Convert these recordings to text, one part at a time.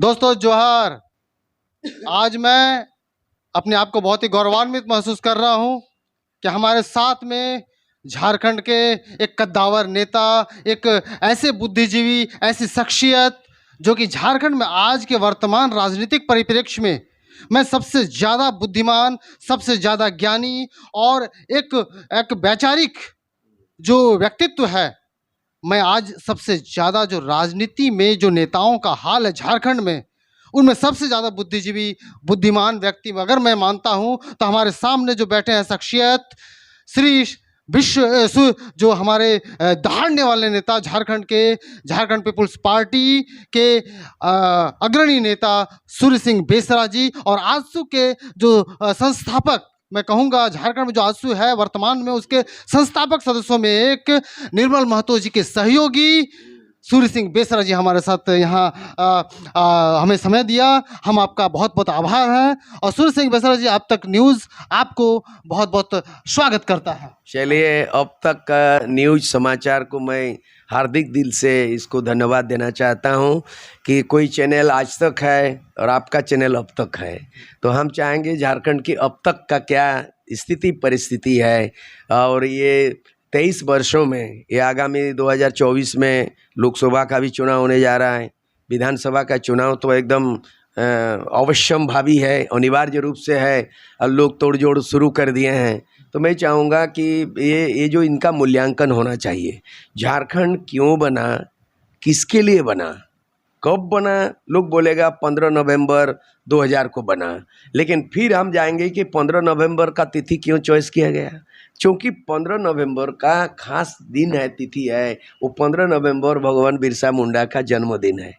दोस्तों जोहार। आज मैं अपने आप को बहुत ही गौरवान्वित महसूस कर रहा हूं कि हमारे साथ में झारखंड के एक कद्दावर नेता, एक ऐसे बुद्धिजीवी, ऐसी शख्सियत जो कि झारखंड में आज के वर्तमान राजनीतिक परिप्रेक्ष्य में मैं सबसे ज़्यादा बुद्धिमान, सबसे ज़्यादा ज्ञानी और एक एक वैचारिक जो व्यक्तित्व है, मैं आज सबसे ज़्यादा जो राजनीति में जो नेताओं का हाल है झारखंड में, उनमें सबसे ज़्यादा बुद्धिजीवी, बुद्धिमान व्यक्ति अगर मैं मानता हूं तो हमारे सामने जो बैठे हैं शख्सियत श्री जो हमारे दहाड़ने वाले नेता झारखंड पीपुल्स पार्टी के अग्रणी नेता सूर्य सिंह बेसरा जी, और आजसू के जो संस्थापक, मैं कहूँगा झारखंड में जो आजसू है वर्तमान में उसके संस्थापक सदस्यों में एक निर्मल महतो जी के सहयोगी सूर्य सिंह बेसरा जी हमारे साथ यहाँ हमें समय दिया। हम आपका बहुत बहुत आभार हैं। और सूर्य सिंह बेसरा जी, अब तक न्यूज़ आपको बहुत बहुत स्वागत करता है। चलिए, अब तक का न्यूज समाचार को मैं हार्दिक दिल से इसको धन्यवाद देना चाहता हूं कि कोई चैनल आज तक है और आपका चैनल अब तक है, तो हम चाहेंगे झारखंड की अब तक का क्या स्थिति परिस्थिति है, और ये 23 वर्षों में, ये आगामी 2024 में लोकसभा का भी चुनाव होने जा रहा है, विधानसभा का चुनाव तो एकदम अवश्यंभावी है, अनिवार्य रूप से है, और लोग तोड़जोड़ शुरू कर दिए हैं। तो मैं चाहूँगा कि ये जो इनका मूल्यांकन होना चाहिए, झारखंड क्यों बना, किसके लिए बना, कब बना। लोग बोलेगा 15 नवंबर 2000 को बना, लेकिन फिर हम जाएंगे कि 15 नवंबर का तिथि क्यों चॉइस किया गया, क्योंकि 15 नवंबर का खास दिन है, तिथि है वो 15 नवंबर भगवान बिरसा मुंडा का जन्मदिन है।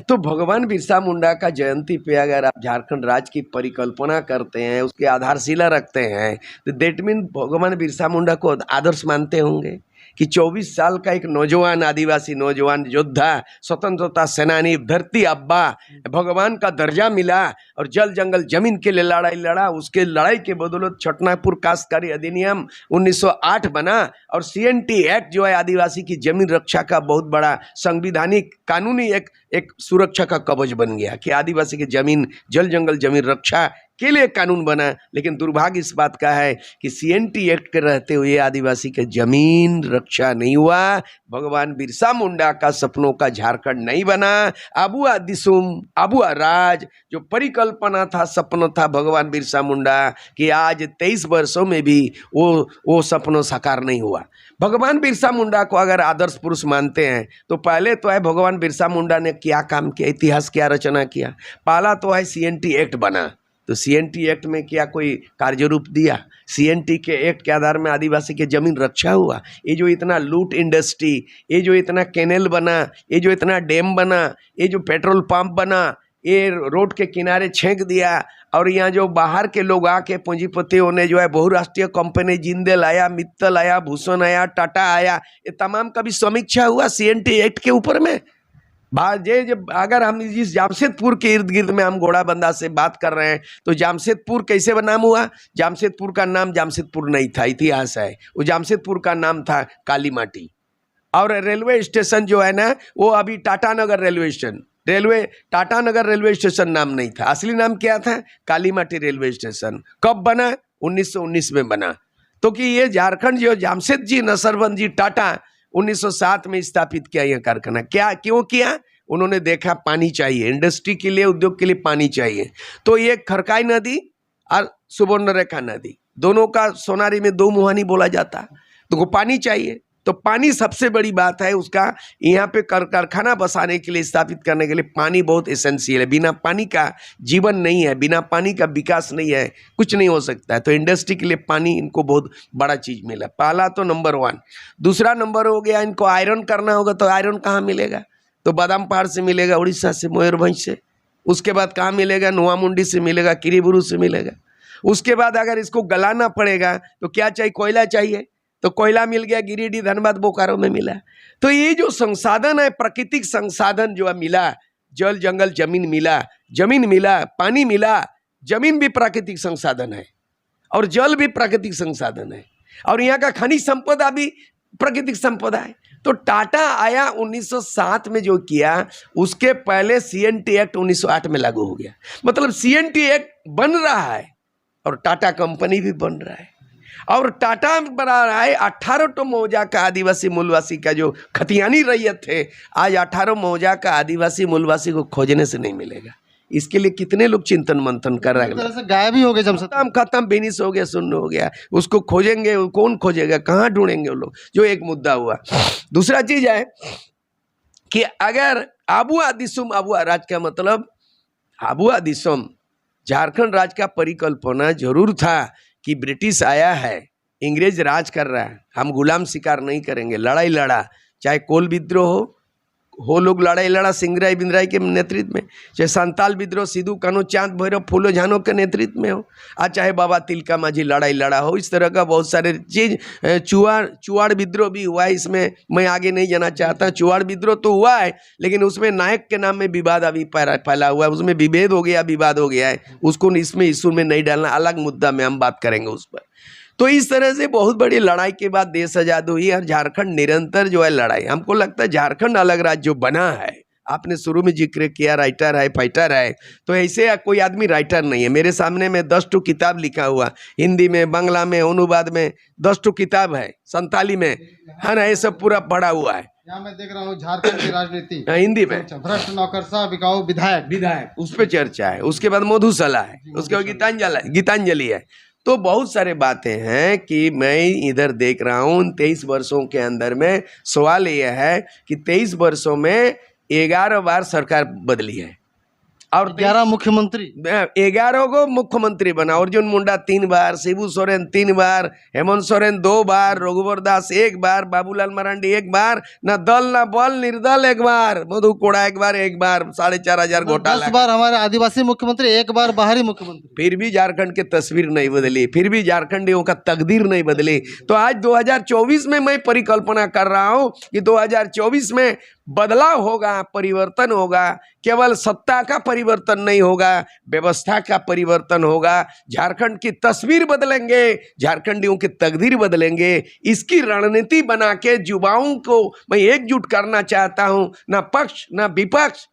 तो भगवान बिरसा मुंडा का जयंती पे अगर आप झारखंड राज्य की परिकल्पना करते हैं, उसके आधारशिला रखते हैं, तो दैट मीन भगवान बिरसा मुंडा को आदर्श मानते होंगे कि 24 साल का एक नौजवान, आदिवासी नौजवान योद्धा, स्वतंत्रता सेनानी, धरती अब्बा, भगवान का दर्जा मिला और जल जंगल जमीन के लिए लड़ाई लड़ा। उसके लड़ाई के बदौलत छटनापुर काश्तकारी अधिनियम 1908 बना, और CNT एक्ट जो है आदिवासी की जमीन रक्षा का बहुत बड़ा संविधानिक कानूनी एक सुरक्षा का कवच बन गया कि आदिवासी की जमीन, जल जंगल जमीन रक्षा के लिए कानून बना। लेकिन दुर्भाग्य इस बात का है कि CNT एक्ट के रहते हुए आदिवासी के जमीन रक्षा नहीं हुआ, भगवान बिरसा मुंडा का सपनों का झारखंड नहीं बना। अबुआ दिसुम, अबुआ राज जो परिकल्पना था, सपना था भगवान बिरसा मुंडा कि आज 23 वर्षों में भी वो सपनों साकार नहीं हुआ। भगवान बिरसा मुंडा को अगर आदर्श पुरुष मानते हैं तो पहले तो है भगवान बिरसा मुंडा ने क्या काम किया, इतिहास क्या रचना किया। पहला तो है CNT एक्ट बना, तो CNT एक्ट में क्या कोई कार्य रूप दिया? CNT के एक्ट के आधार में आदिवासी के जमीन रक्षा हुआ। ये जो इतना लूट इंडस्ट्री, ये जो इतना कैनल बना, ये जो इतना डैम बना, ये जो पेट्रोल पंप बना, ये रोड के किनारे छेंक दिया, और यहाँ जो बाहर के लोग आके पूंजीपतियों ने जो है बहुराष्ट्रीय कंपनी जिंदल आया, मित्तल आया, भूषण आया, टाटा आया, ये तमाम का भी समीक्षा हुआ CNT एक्ट के ऊपर में। जब अगर हम इस जामशेदपुर के इर्द गिर्द में हम घोड़ाबंदा से बात कर रहे हैं, तो जामशेदपुर कैसे नाम हुआ? जामशेदपुर का नाम जामशेदपुर नहीं था, इतिहास है। वो जामशेदपुर का नाम था काली माटी, और रेलवे स्टेशन जो है ना वो अभी टाटानगर रेलवे स्टेशन नाम नहीं था, असली नाम क्या था? काली माटी रेलवे स्टेशन। कब बना? 1919 में बना। तो कि ये झारखंड जो जामशेद जी नसरबंद जी टाटा 1907 में स्थापित किया यह कारखाना। क्या क्यों किया? उन्होंने देखा पानी चाहिए, इंडस्ट्री के लिए, उद्योग के लिए पानी चाहिए। तो ये खरकाई नदी और सुवर्णरेखा नदी, दोनों का सोनारी में दो मुहानी बोला जाता, तो वो पानी चाहिए। तो पानी सबसे बड़ी बात है उसका। यहाँ पे कारखाना बसाने के लिए, स्थापित करने के लिए पानी बहुत एसेंशियल है। बिना पानी का जीवन नहीं है, बिना पानी का विकास नहीं है, कुछ नहीं हो सकता है। तो इंडस्ट्री के लिए पानी इनको बहुत बड़ा चीज़ मिला। पहला तो नंबर 1। दूसरा नंबर हो गया, इनको आयरन करना होगा, तो आयरन कहाँ मिलेगा? तो बादाम पहाड़ से मिलेगा, उड़ीसा से, मयूरभंज से। उसके बाद कहाँ मिलेगा? नोआमुंडी से मिलेगा, किरीबुरू से मिलेगा। उसके बाद अगर इसको गलाना पड़ेगा तो क्या चाहिए? कोयला चाहिए, तो कोयला मिल गया, गिरिडीह, धनबाद, बोकारो में मिला। तो ये जो संसाधन है, प्राकृतिक संसाधन जो है मिला, जल जंगल जमीन मिला, पानी मिला। जमीन भी प्राकृतिक संसाधन है और जल भी प्राकृतिक संसाधन है, और यहाँ का खनिज संपदा भी प्राकृतिक संपदा है। तो टाटा आया 1907 में, जो किया उसके पहले सीएनटी एक्ट 1908 में लागू हो गया। मतलब सीएनटी एक्ट बन रहा है और टाटा कंपनी भी बन रहा है, और टाटा बना रहा है 18 तो मौजा का आदिवासी मूलवासी का जो खतियानी रैयत थे, आज 18 मौजा का आदिवासी मूलवासी को खोजने से नहीं मिलेगा। इसके लिए कितने लोग चिंतन मंथन कर रहे हैं। गायब ही हो गए, जमशेद खत्म फिनिश हो गया, शून्य हो गया। उसको खोजेंगे, कौन खोजेगा, कहाँ ढूंढेंगे वो लोग, जो एक मुद्दा हुआ। दूसरा चीज है कि अगर आबुआ दिसुम, आबुआ राज का मतलब आबुआ दिसुम, झारखंड राज का परिकल्पना जरूर था कि ब्रिटिश आया है, इंग्रेज राज कर रहा है, हम गुलाम शिकार नहीं करेंगे। लड़ाई लड़ा, चाहे कोल विद्रोह हो लोग लड़ाई लड़ा सिंगराई बिंद्राई के नेतृत्व में, चाहे संताल विद्रोह सिद्धू कान्हू चांद भैरव फूलो झानो के नेतृत्व में हो, चाहे बाबा तिलका माझी लड़ाई लड़ा हो। इस तरह का बहुत सारे चीज, चुवाड़ विद्रोह भी हुआ है। इसमें मैं आगे नहीं जाना चाहता। चुवाड़ विद्रोह तो हुआ है, लेकिन उसमें नायक के नाम में विवाद अभी फैला हुआ है, उसमें विभेद हो गया, विवाद हो गया है, उसको इसमें इशू में नहीं डालना, अलग मुद्दा में हम बात करेंगे उस पर। तो इस तरह से बहुत बड़ी लड़ाई के बाद देश आजाद हुई और झारखंड निरंतर जो है लड़ाई। हमको लगता है झारखंड अलग राज्य जो बना है, आपने शुरू में जिक्र किया राइटर है फाइटर है, तो ऐसे कोई आदमी राइटर नहीं है। मेरे सामने में 10 टू किताब लिखा हुआ, हिंदी में, बांग्ला में, अनुवाद में 10 टू किताब है, संताली में है ना, ये सब पूरा पढ़ा हुआ है। यहाँ मैं देख रहा हूँ झारखंड की राजनीति हिंदी में, भ्रष्ट नौकरशाह बिकाऊ विधायक उस पर चर्चा है। उसके बाद मधुशाला है, उसके बाद गीतांजलि है। तो बहुत सारे बातें हैं कि मैं इधर देख रहा हूँ 23 वर्षों के अंदर में। सवाल यह है कि 23 वर्षों में 11 बार सरकार बदली है और 11 मुख्यमंत्री, 11 को मुख्यमंत्री बना। अर्जुन मुंडा 3 बार, शिबू सोरेन 3 बार, हेमंत सोरेन 2 बार, रघुवर दास 1 बार, बाबूलाल मरांडी 1 बार, न दल न बल, निर्दल 1 बार, मधु कोड़ा 1 बार, 4,500 घोटाला। 10 बार हमारे आदिवासी मुख्यमंत्री, 1 बार बाहरी मुख्यमंत्री। फिर भी झारखंड की तस्वीर नहीं बदली, फिर भी झारखंडियों का तकदीर नहीं बदली। तो आज 2024 में मैं परिकल्पना कर रहा हूं कि 2024 में बदलाव होगा, परिवर्तन होगा। केवल सत्ता का परिवर्तन नहीं होगा, व्यवस्था का परिवर्तन होगा। झारखंड की तस्वीर बदलेंगे, झारखंडियों की तकदीर बदलेंगे। इसकी रणनीति बना के युवाओं को मैं एकजुट करना चाहता हूं, ना पक्ष ना विपक्ष,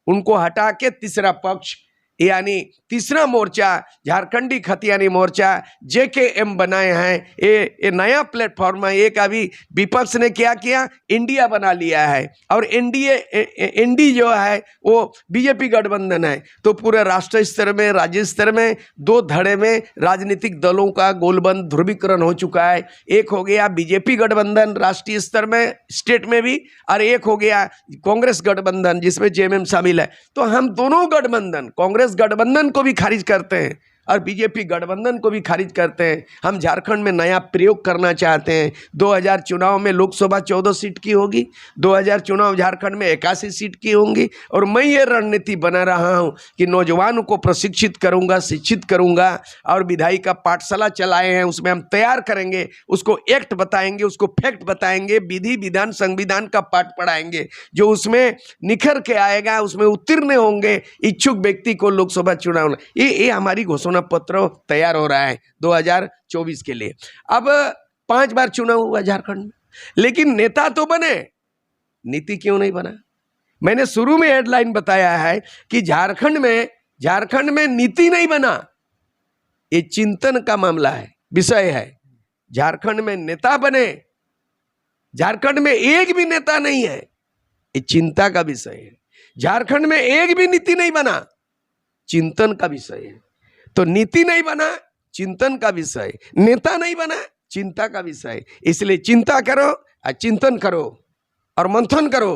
उनको हटा के तीसरा पक्ष यानी तीसरा मोर्चा, झारखंडी खतियानी मोर्चा JKM बनाए हैं। ये नया प्लेटफॉर्म है। एक अभी विपक्ष ने क्या किया, इंडिया बना लिया है, और एनडी जो है वो बीजेपी गठबंधन है। तो पूरे राष्ट्र स्तर में, राज्य स्तर में 2 धड़े में राजनीतिक दलों का गोलबंद ध्रुवीकरण हो चुका है। एक हो गया बीजेपी गठबंधन राष्ट्रीय स्तर में, स्टेट में भी, और एक हो गया कांग्रेस गठबंधन जिसमें JMM शामिल है। तो हम दोनों गठबंधन, कांग्रेस गठबंधन को भी खारिज करते हैं और बीजेपी गठबंधन को भी खारिज करते हैं। हम झारखंड में नया प्रयोग करना चाहते हैं। 2000 चुनाव में लोकसभा 14 सीट की होगी, 2000 चुनाव झारखंड में 81 सीट की होंगी। और मैं ये रणनीति बना रहा हूं कि नौजवानों को प्रशिक्षित करूंगा, शिक्षित करूंगा, और विधायी का पाठशाला चलाए हैं, उसमें हम तैयार करेंगे, उसको एक्ट बताएंगे, उसको फैक्ट बताएंगे, विधि विधान संविधान का पाठ पढ़ाएंगे। जो उसमें निखर के आएगा, उसमें उत्तीर्ण होंगे इच्छुक व्यक्ति को लोकसभा चुनाव, ये हमारी घोषणा पत्र तैयार हो रहा है 2024 के लिए। अब 5 बार चुनाव हुआ झारखंड में, लेकिन नेता तो बने, नीति क्यों नहीं बना? मैंने शुरू में हेडलाइन बताया है कि झारखंड में नीति नहीं बना। ये चिंतन का मामला है, विषय है। झारखंड में नेता बने, झारखंड में एक भी नेता नहीं है, ये चिंता का विषय है। झारखंड में एक भी नीति नहीं बना, चिंतन का विषय है। तो नीति नहीं बना, चिंतन का विषय, नेता नहीं बना, चिंता का विषय। इसलिए चिंता करो और चिंतन करो और मंथन करो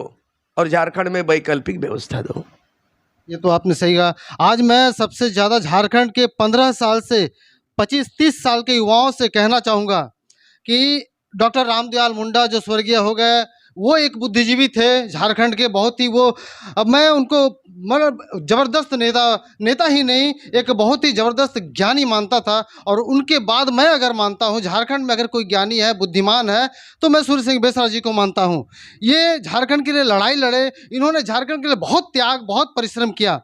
और झारखंड में वैकल्पिक व्यवस्था दो। ये तो आपने सही कहा। आज मैं सबसे ज़्यादा झारखंड के 15 साल से 25-30 साल के युवाओं से कहना चाहूँगा कि डॉक्टर रामदयाल मुंडा जो स्वर्गीय हो गए, वो एक बुद्धिजीवी थे झारखंड के, बहुत ही वो, अब मैं उनको मतलब ज़बरदस्त नेता ही नहीं, एक बहुत ही ज़बरदस्त ज्ञानी मानता था। और उनके बाद मैं अगर मानता हूँ झारखंड में अगर कोई ज्ञानी है, बुद्धिमान है, तो मैं सूर्य सिंह बेसरा जी को मानता हूँ। ये झारखंड के लिए लड़ाई लड़े, इन्होंने झारखंड के लिए बहुत त्याग, बहुत परिश्रम किया।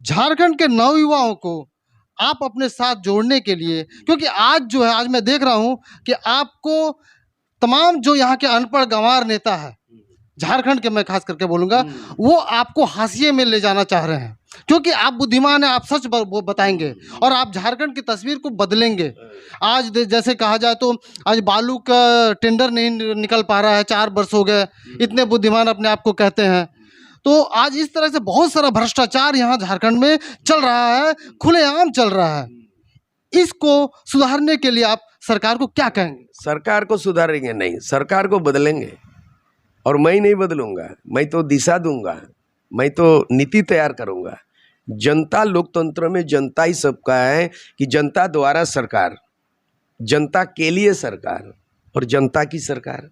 झारखंड के नवयुवाओं को आप अपने साथ जोड़ने के लिए, क्योंकि आज जो है, आज मैं देख रहा हूँ कि आपको तमाम जो यहाँ के अनपढ़ गंवार नेता है, झारखंड के मैं खास करके बोलूंगा, वो आपको हाशिए में ले जाना चाह रहे हैं, क्योंकि आप बुद्धिमान हैं, आप सच बताएंगे और आप झारखंड की तस्वीर को बदलेंगे। आज जैसे कहा जाए तो आज बालू का टेंडर नहीं निकल पा रहा है, 4 वर्ष हो गए, इतने बुद्धिमान अपने आप को कहते हैं। तो आज इस तरह से बहुत सारा भ्रष्टाचार यहाँ झारखंड में चल रहा है, खुलेआम चल रहा है। इसको सुधारने के लिए आप सरकार को क्या कहेंगे? सरकार को सुधारेंगे नहीं, सरकार को बदलेंगे। और मैं नहीं बदलूंगा, मैं तो दिशा दूंगा, मैं तो नीति तैयार करूंगा। जनता, लोकतंत्र में जनता ही सबका है कि जनता द्वारा सरकार, जनता के लिए सरकार और जनता की सरकार।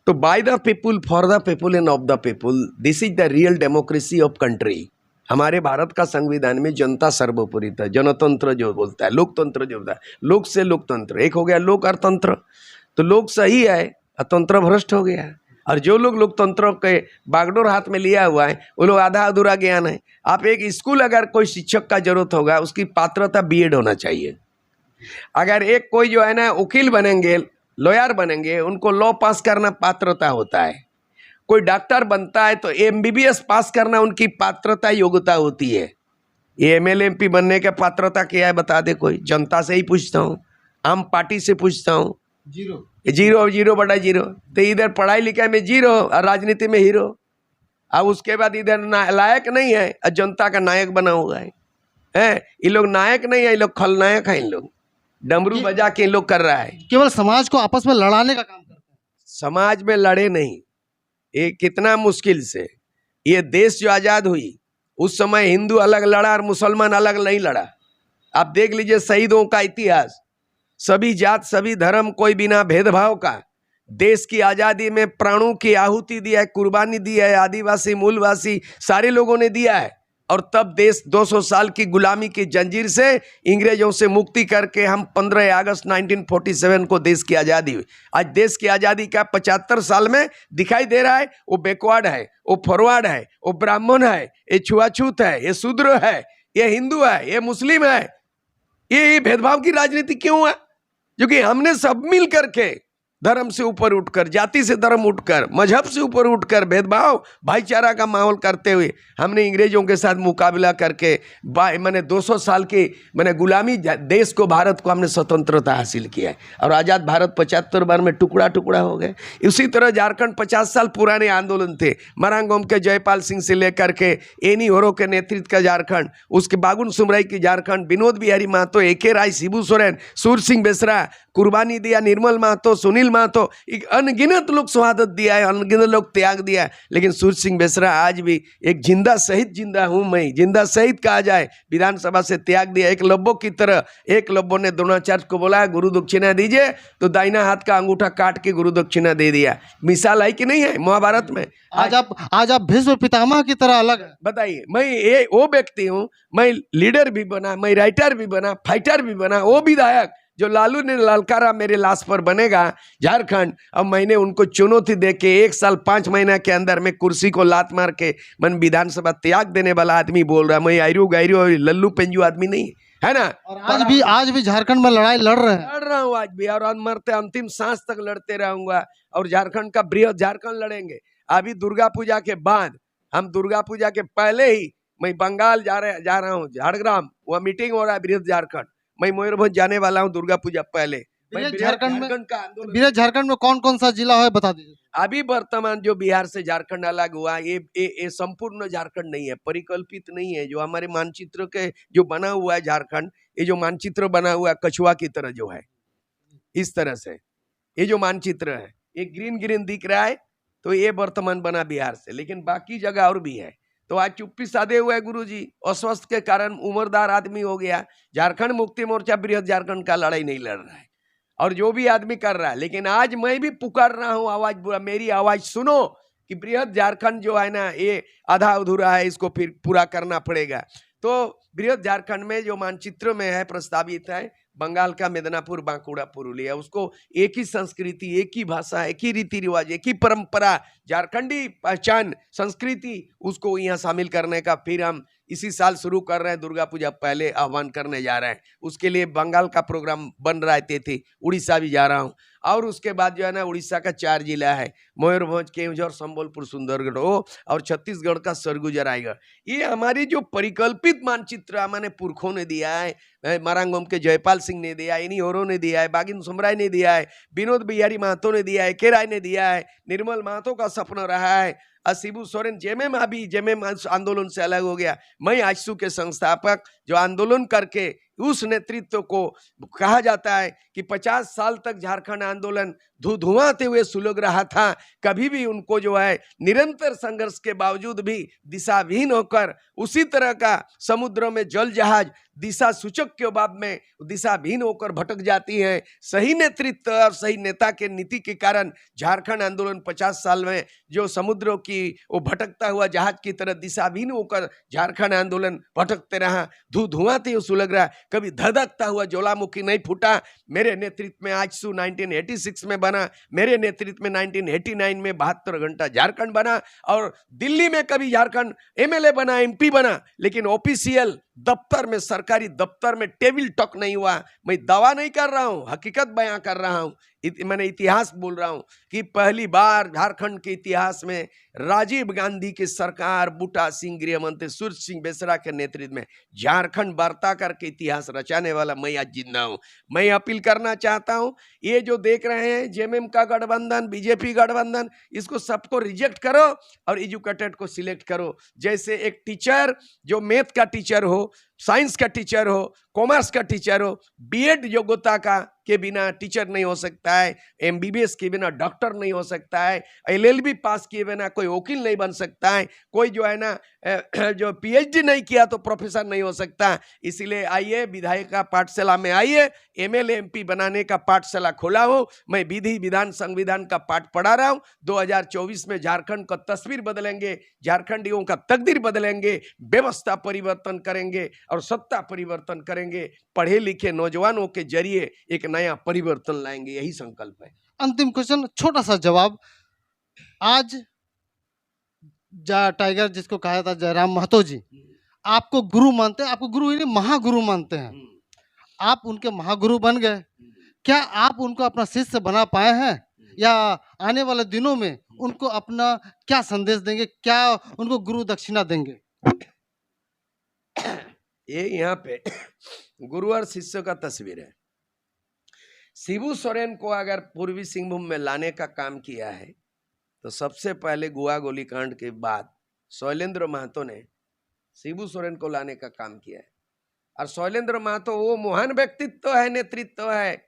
तो by the people, for the people end of the people, this is the real democracy of country. हमारे भारत का संविधान में जनता सर्वोपरि था, जनतंत्र जो बोलता है, लोकतंत्र जो बोलता है, लोक से लोकतंत्र, एक हो गया लोक और तंत्र। तो लोक सही है और तंत्र भ्रष्ट हो गया। और जो लोग लोकतंत्र के बागडोर हाथ में लिया हुआ है वो लोग आधा अधूरा ज्ञान है। आप एक स्कूल, अगर कोई शिक्षक का जरूरत होगा, उसकी पात्रता बीएड होना चाहिए। अगर एक कोई जो है ना वकील बनेंगे, लॉयर बनेंगे, उनको लॉ पास करना पात्रता होता है। कोई डॉक्टर बनता है तो एमबीबीएस पास करना उनकी पात्रता, योग्यता होती है। ये एमएलए एमपी बनने का पात्रता क्या है बता दे कोई? जनता से ही पूछता हूँ, आम पार्टी से पूछता हूँ, जीरो जीरो बटा जीरो। तो इधर पढ़ाई लिखाई में जीरो और राजनीति में हीरो। अब उसके बाद इधर लायक नहीं है और जनता का नायक बना हुआ है। ये लोग नायक नहीं है, ये लोग खलनायक है। इन लोग डमरू बजा के इन लोग कर रहा है, केवल समाज को आपस में लड़ाने का काम करते हैं। समाज में लड़े नहीं, ये कितना मुश्किल से। ये देश जो आज़ाद हुई उस समय हिंदू अलग लड़ा और मुसलमान अलग नहीं लड़ा। आप देख लीजिए शहीदों का इतिहास, सभी जात सभी धर्म, कोई बिना भेदभाव का देश की आज़ादी में प्राणों की आहुति दिया है, कुर्बानी दी है। आदिवासी, मूलवासी सारे लोगों ने दिया है। और तब देश 200 साल की गुलामी की जंजीर से, इंग्रेजों से मुक्ति करके हम 15 अगस्त 1947 को देश की आज़ादी हुई। आज देश की आज़ादी का 75 साल में दिखाई दे रहा है वो बैकवर्ड है, वो फॉरवर्ड है, वो ब्राह्मण है, ये छुआछूत है, ये शूद्र है, ये हिंदू है, ये मुस्लिम है। ये भेदभाव की राजनीति क्यों है? क्योंकि हमने सब मिल करके धर्म से ऊपर उठकर, जाति से धर्म उठकर, मजहब से ऊपर उठकर भेदभाव भाईचारा का माहौल करते हुए हमने अंग्रेजों के साथ मुकाबला करके मैंने 200 साल की गुलामी देश को, भारत को हमने स्वतंत्रता हासिल किया है। और आज़ाद भारत 75 बार में टुकड़ा टुकड़ा हो गए। इसी तरह झारखंड 50 साल पुराने आंदोलन थे। मरांगोम के जयपाल सिंह से लेकर के एनी होरो के नेतृत्व का झारखंड, उसके बागुन सुमराई की झारखंड, विनोद बिहारी महतो, एके राय, शिबू सोरेन, सूर सिंह बेसरा, कुर्बानी दिया, निर्मल महतो, सुनील महतो, एक अनगिनत लोग शहादत दिया है, अनगिनत लोग त्याग दिया है। लेकिन सूर सिंह बेसरा आज भी एक जिंदा शहीद, जिंदा हूं मैं, जिंदा शहीद कहा जाए, विधानसभा से त्याग दिया। एक लब्बो की तरह एक लब्बो ने द्रोणाचार्य को बोला गुरु दक्षिणा दीजिए, तो दाहिना हाथ का अंगूठा काट के गुरु दक्षिणा दे दिया। मिसाल है कि नहीं है महाभारत में? आज आप भीष्म पितामह की तरह अलग है। बताइए, मैं ये वो व्यक्ति हूँ, मैं लीडर भी बना, मैं राइटर भी बना, फाइटर भी बना, वो विधायक जो लालू ने ललकारा मेरे लाश पर बनेगा झारखंड। अब मैंने उनको चुनौती दे के 1 साल 5 महीना के अंदर में कुर्सी को लात मार के मन विधानसभा त्याग देने वाला आदमी बोल रहा है। मैं आयरू गायरू और लल्लू पेंजू आदमी नहीं है ना। और आज भी झारखंड में लड़ाई लड़ रहा हूँ आज भी, और मरते अंतिम सांस तक लड़ते रहूंगा। और झारखंड का बृहद झारखंड लड़ेंगे। अभी दुर्गा पूजा के बाद, हम दुर्गा पूजा के पहले ही मैं बंगाल जा रहा हूँ, झारग्राम, वहाँ मीटिंग हो रहा है बृहद झारखंड। मैं मयूरभंज जाने वाला हूँ दुर्गा पूजा पहले। झारखंड में कौन कौन सा जिला है बता दीजिए। अभी वर्तमान जो बिहार से झारखंड अलग हुआ, ये संपूर्ण झारखंड नहीं है, परिकल्पित नहीं है। जो हमारे मानचित्र के जो बना हुआ है झारखंड, ये जो मानचित्र बना हुआ है कछुआ की तरह जो है, इस तरह से ये जो मानचित्र है, ये ग्रीन ग्रीन दिख रहा है, तो ये वर्तमान बना बिहार से। लेकिन बाकी जगह और भी है। तो आज चुप्पी साधे हुए गुरुजी, अस्वस्थ के कारण उम्रदार आदमी हो गया। झारखंड मुक्ति मोर्चा बृहद झारखंड का लड़ाई नहीं लड़ रहा है, और जो भी आदमी कर रहा है। लेकिन आज मैं भी पुकार रहा हूँ, आवाज, मेरी आवाज सुनो कि बृहद झारखंड जो है ना, ये आधा अधूरा है, इसको फिर पूरा करना पड़ेगा। तो बृहद झारखंड में जो मानचित्र में है प्रस्तावित है बंगाल का मिदनापुर, बांकुड़ा, पुरुलिया, उसको एक ही संस्कृति, एक ही भाषा, एक ही रीति रिवाज, एक ही परंपरा, झारखंडी पहचान, संस्कृति, उसको यहाँ शामिल करने का फिर हम इसी साल शुरू कर रहे हैं। दुर्गा पूजा पहले आह्वान करने जा रहे हैं। उसके लिए बंगाल का प्रोग्राम बन रहा है, उड़ीसा भी जा रहा हूँ। और उसके बाद जो है ना उड़ीसा का 4 जिला है, मयूरभंज, केवझर, संबलपुर, सुंदरगढ़ और छत्तीसगढ़ का सरगुजा, रायगढ़। ये हमारी जो परिकल्पित मानचित्र हमारे पुरखों ने दिया है, मारांगोम के जयपाल सिंह ने दिया है, इन्हीं औरों ने दिया है, बागिन सुमराय ने दिया है, विनोद बिहारी महतो ने दिया है, के राय ने दिया है, निर्मल महतो का सपना रहा है, शिबू सोरेन जेएमएम अभी जेएमएम आंदोलन से अलग हो गया। मैं आजसू के संस्थापक जो आंदोलन करके उस नेतृत्व को कहा जाता है कि 50 साल तक झारखंड आंदोलन धुआंते हुए सुलग रहा था, कभी भी उनको जो है निरंतर संघर्ष के बावजूद भी दिशाविहीन होकर उसी तरह का समुद्रों में जल जहाज दिशा सूचक के अभाव में दिशाविहीन होकर भटक जाती है। सही नेतृत्व और सही नेता के नीति के कारण झारखंड आंदोलन 50 साल में जो समुद्रों की वो भटकता हुआ जहाज की तरह दिशाविहीन होकर झारखंड आंदोलन भटकते रहा, धुआंते हुए सुलग रहा, कभी धधकता हुआ ज्वालामुखी नहीं फूटा। मेरे नेतृत्व में आजसू 1986 में बना, मेरे नेतृत्व में 1989 में 72 घंटा झारखंड बना, और दिल्ली में कभी झारखंड एमएलए बना, एमपी बना, लेकिन ऑफिशियल दफ्तर में, सरकारी दफ्तर में टेबल टॉक नहीं हुआ। मैं दावा नहीं कर रहा हूं, हकीकत बयां कर रहा हूं, मैंने इतिहास बोल रहा हूं कि पहली बार झारखंड के इतिहास में राजीव गांधी की सरकार, बूटा सिंह गृह मंत्री, सूर्य सिंह बेसरा के नेतृत्व में झारखंड वार्ता करके इतिहास रचाने वाला मैं आज जिंदा हूं। मैं अपील करना चाहता हूं, ये जो देख रहे हैं जेएमएम का गठबंधन, बीजेपी गठबंधन, इसको सबको रिजेक्ट करो और एजुकेटेड को सिलेक्ट करो। जैसे एक टीचर जो मैथ का टीचर हो, साइंस का टीचर हो, कॉमर्स का टीचर हो, बीएड योग्यता का के बिना टीचर नहीं हो सकता है, एमबीबीएस के बिना डॉक्टर नहीं हो सकता है, एलएलबी पास किए बिना कोई वकील नहीं बन सकता है, कोई जो है ना जो पीएचडी नहीं किया तो प्रोफेसर नहीं हो सकता। इसीलिए आइए विधायक का पाठशाला में आइए, एमएलए एमपी बनाने का पाठशाला खोला हूं, मैं विधि विधान संविधान का पाठ पढ़ा रहा हूं। 2024 में झारखंड का तस्वीर बदलेंगे, झारखंडियों का तकदीर बदलेंगे, व्यवस्था परिवर्तन करेंगे और सत्ता परिवर्तन करेंगे। पढ़े लिखे नौजवानों के जरिए एक नया परिवर्तन लाएंगे, यही संकल्प है। अंतिम क्वेश्चन, छोटा सा जवाब। आज टाइगर जिसको कहा था जयराम महतो जी, आपको गुरु मानते हैं, आपको गुरु ही नहीं महागुरु मानते हैं, आप उनके महागुरु बन गए। क्या आप उनको अपना शिष्य बना पाए हैं, या आने वाले दिनों में उनको अपना क्या संदेश देंगे, क्या उनको गुरु दक्षिणा देंगे? ये यहाँ पे गुरु और शिष्य का तस्वीर है। शिबू सोरेन को अगर पूर्वी सिंहभूम में लाने का काम किया है तो सबसे पहले गुआ गोलीकांड के बाद शैलेंद्र महतो ने शिबू सोरेन को लाने का काम किया है। और शैलेंद्र महतो वो महान व्यक्तित्व है, नेतृत्व है,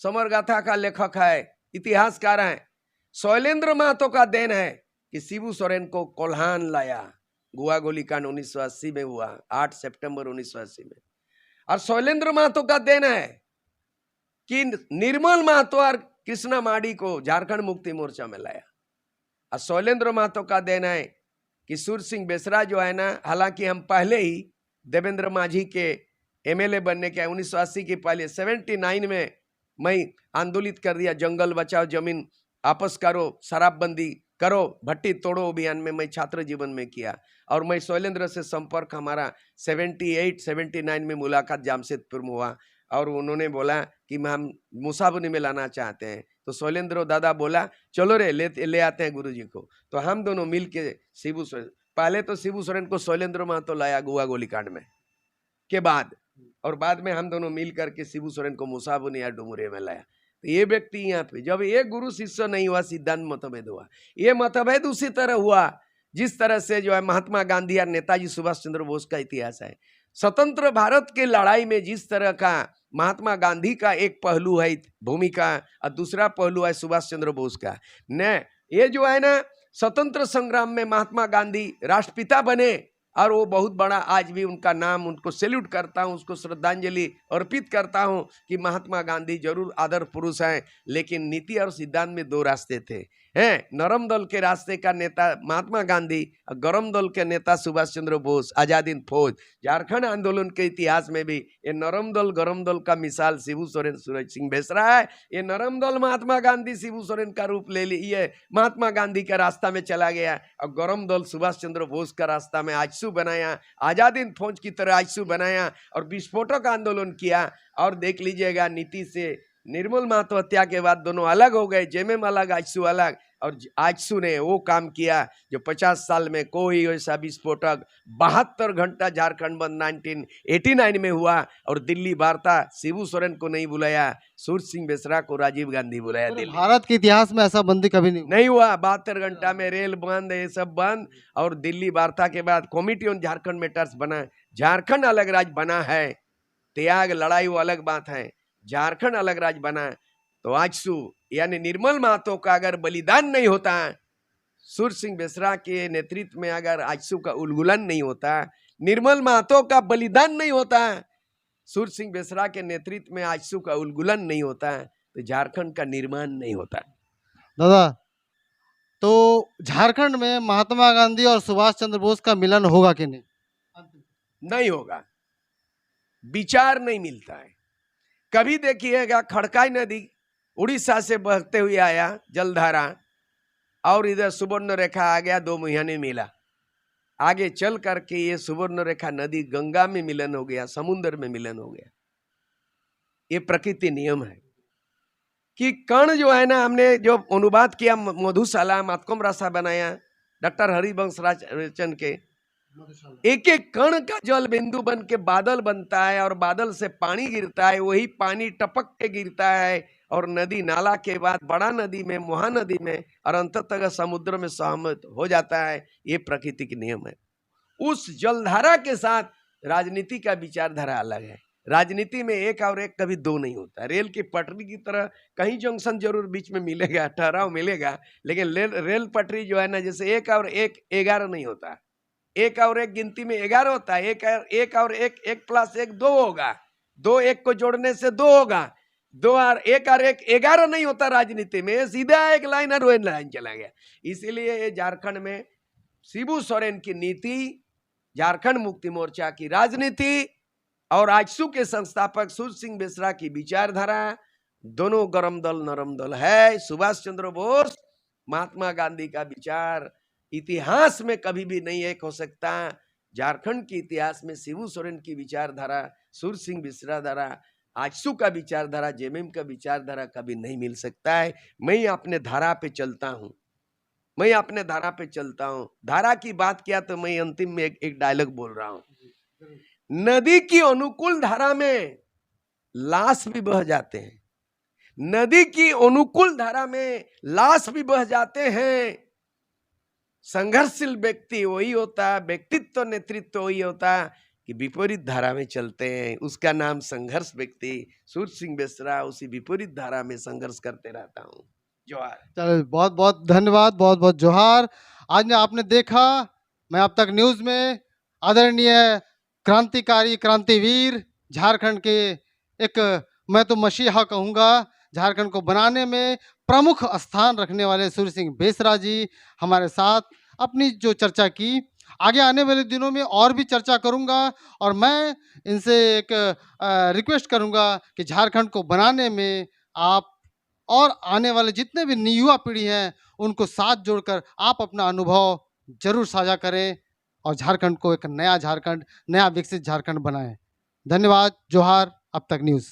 समर गाथा का लेखक है, इतिहासकार है। शैलेंद्र महतो का देन है कि शिबू सोरेन को कोल्हान लाया। गुआ गोलीकांड 1980 में हुआ, 8 सितंबर 1980 में। और शैलेंद्र महतो का देन है कि निर्मल महतो और कृष्णा माडी को झारखंड मुक्ति मोर्चा में लाया। और शैलेंद्र महतो का देन है कि सूर्य सिंह बेसरा जो है ना, हालांकि हम पहले ही देवेंद्र माझी के एमएलए बनने के 1980 के पहले 79 में मैं आंदोलित कर दिया, जंगल बचाओ, जमीन आपस करो, शराबबंदी करो, भट्टी तोड़ो अभियान में मैं छात्र जीवन में किया। और मैं शैलेंद्र से संपर्क हमारा 78-79 में मुलाकात जामशेदपुर में हुआ, और उन्होंने बोला कि हम मुसाबनी में लाना चाहते हैं। तो शैलेंद्र दादा बोला चलो रे ले आते हैं गुरुजी को। तो हम दोनों मिल के शिबू सोरेन, पहले तो शिबू सोरेन को शैलेंद्र महतो लाया गुआ गोलीकांड में के बाद, और बाद में हम दोनों मिल करके शिबू सोरेन को मुसाबनी या डुमरे में लाया। तो ये व्यक्ति यहाँ पे जब ये गुरु शिष्य नहीं हुआ, सिद्धांत मतभेद हुआ। ये मतभेद उसी तरह हुआ जिस तरह से जो है महात्मा गांधी और नेताजी सुभाष चंद्र बोस का इतिहास है। स्वतंत्र भारत के लड़ाई में जिस तरह का महात्मा गांधी का एक पहलू है भूमिका, और दूसरा पहलू है सुभाष चंद्र बोस का। न ये जो है ना स्वतंत्र संग्राम में महात्मा गांधी राष्ट्रपिता बने, और वो बहुत बड़ा, आज भी उनका नाम, उनको सैल्यूट करता हूँ, उसको श्रद्धांजलि अर्पित करता हूँ कि महात्मा गांधी जरूर आदर्श पुरुष हैं, लेकिन नीति और सिद्धांत में दो रास्ते थे। नरम दल के रास्ते का नेता महात्मा गांधी, और गरम दल के नेता सुभाष चंद्र बोस, आजाद हिंद फौज। झारखंड आंदोलन के इतिहास में भी ये नरम दल गरम दल का मिसाल शिबू सोरेन, सूरज सिंह बेसरा है। ये नरम दल महात्मा गांधी शिबू सोरेन का रूप ले लिए, महात्मा गांधी का रास्ता में चला गया, और गरम दल सुभाष चंद्र बोस का रास्ता में आजसू बनाया, आजाद हिंद फौज की तरह आजसू बनाया और विस्फोटक आंदोलन किया। और देख लीजिएगा नीति से निर्मल महतो हत्या के बाद दोनों अलग हो गए, जेएमएम अलग, आजसू अलग। और आजसू ने वो काम किया जो 50 साल में कोई ऐसा विस्फोटक 72 घंटा झारखंड बंद 1989 में हुआ, और दिल्ली वार्ता शिबू सोरेन को नहीं बुलाया, सूरज सिंह बेसरा को राजीव गांधी बुलाया पूरे दिल्ली। भारत के इतिहास में ऐसा बंदी कभी नहीं हुआ। नहीं हुआ, 72 घंटा में रेल बंद, ये सब बंद। और दिल्ली वार्ता के बाद कमिटी ऑन झारखंड मैटर्स बना, झारखंड अलग राज्य बना है। त्याग लड़ाई वो अलग बात है, झारखंड अलग राज्य बना। तो आजसू यानी निर्मल महतो का अगर बलिदान नहीं होता, सूरज सिंह बेसरा के नेतृत्व में अगर आजसू का उलगुलन नहीं होता, निर्मल महतो का बलिदान नहीं होता, सूरज सिंह बेसरा के नेतृत्व में आजसू का उलगुलन नहीं होता, तो झारखंड का निर्माण नहीं होता। दादा, तो झारखंड में महात्मा गांधी और सुभाष चंद्र बोस का मिलन होगा कि नहीं? नहीं होगा, विचार नहीं मिलता है। कभी देखिएगा खड़काई नदी उड़ीसा से बहते हुए आया जलधारा, और इधर सुवर्ण रेखा आ गया, 2 महीने मिला। आगे चल करके ये सुवर्ण रेखा नदी गंगा में मिलन हो गया, समुद्र में मिलन हो गया। ये प्रकृति नियम है कि कण जो है ना, हमने जो अनुवाद किया मधुशाला मातकम रासा बनाया डॉक्टर हरिवंश रचन के, एक एक कण का जल बिंदु बन के बादल बनता है, और बादल से पानी गिरता है, वही पानी टपक के गिरता है, और नदी नाला के बाद बड़ा नदी में, महानदी में, और अंततः समुद्र में सहमत हो जाता है। ये प्रकृति के नियम है। उस जलधारा के साथ राजनीति का विचारधारा अलग है। राजनीति में एक और एक कभी दो नहीं होता। रेल की पटरी की तरह कहीं जंक्शन जरूर बीच में मिलेगा, ठहराव मिलेगा, लेकिन रेल पटरी जो है ना, जैसे 1 और 1 11 नहीं होता। 1 और 1 गिनती में 11 होता है। 1 और 1 प्लस 1 2 होगा, 2 1 को जोड़ने से 2 होगा। 2 और 1 और 1 11 नहीं होता राजनीति में, सीधा एक लाइन और वन लाइन चला गया। इसीलिए झारखंड में शिबू सोरेन की नीति, झारखंड मुक्ति मोर्चा की राजनीति और आजसू के संस्थापक सूरज सिंह बेसरा की विचारधारा, दोनों गरम दल नरम दल है। सुभाष चंद्र बोस, महात्मा गांधी का विचार इतिहास में कभी भी नहीं एक हो सकता। झारखंड के इतिहास में शिबू सोरेन की विचारधारा, सूरज सिंह बेसरा धारा, आजसू का विचारधारा, जेएमएम का विचारधारा कभी नहीं मिल सकता है। मैं अपने धारा पे चलता हूँ, मैं अपने धारा पे चलता हूँ। धारा की बात किया तो मैं अंतिम में एक डायलॉग बोल रहा हूँ। नदी की अनुकूल धारा में लाश भी बह जाते हैं, नदी की अनुकूल धारा में लाश भी बह जाते हैं। संघर्षशील व्यक्ति वही होता, व्यक्तित्व नेतृत्व वही होता कि विपरीत धारा में चलते हैं। उसका नाम संघर्ष व्यक्ति सूरज सिंह बेसरा, उसी विपरीत धारा में संघर्ष करते रहता हूँ। जोहार। चलो, बहुत बहुत धन्यवाद, बहुत बहुत जोहार। आज ने आपने देखा, मैं अब तक न्यूज़ में आदरणीय क्रांतिकारी, क्रांतिवीर, झारखंड के एक, मैं तो मसीहा कहूँगा, झारखंड को बनाने में प्रमुख स्थान रखने वाले सूरज सिंह बेसरा जी हमारे साथ अपनी जो चर्चा की। आगे आने वाले दिनों में और भी चर्चा करूंगा, और मैं इनसे एक रिक्वेस्ट करूंगा कि झारखंड को बनाने में आप और आने वाले जितने भी युवा पीढ़ी हैं उनको साथ जोड़कर आप अपना अनुभव जरूर साझा करें, और झारखंड को एक नया झारखंड, नया विकसित झारखंड बनाएं। धन्यवाद। जोहार। अब तक न्यूज़।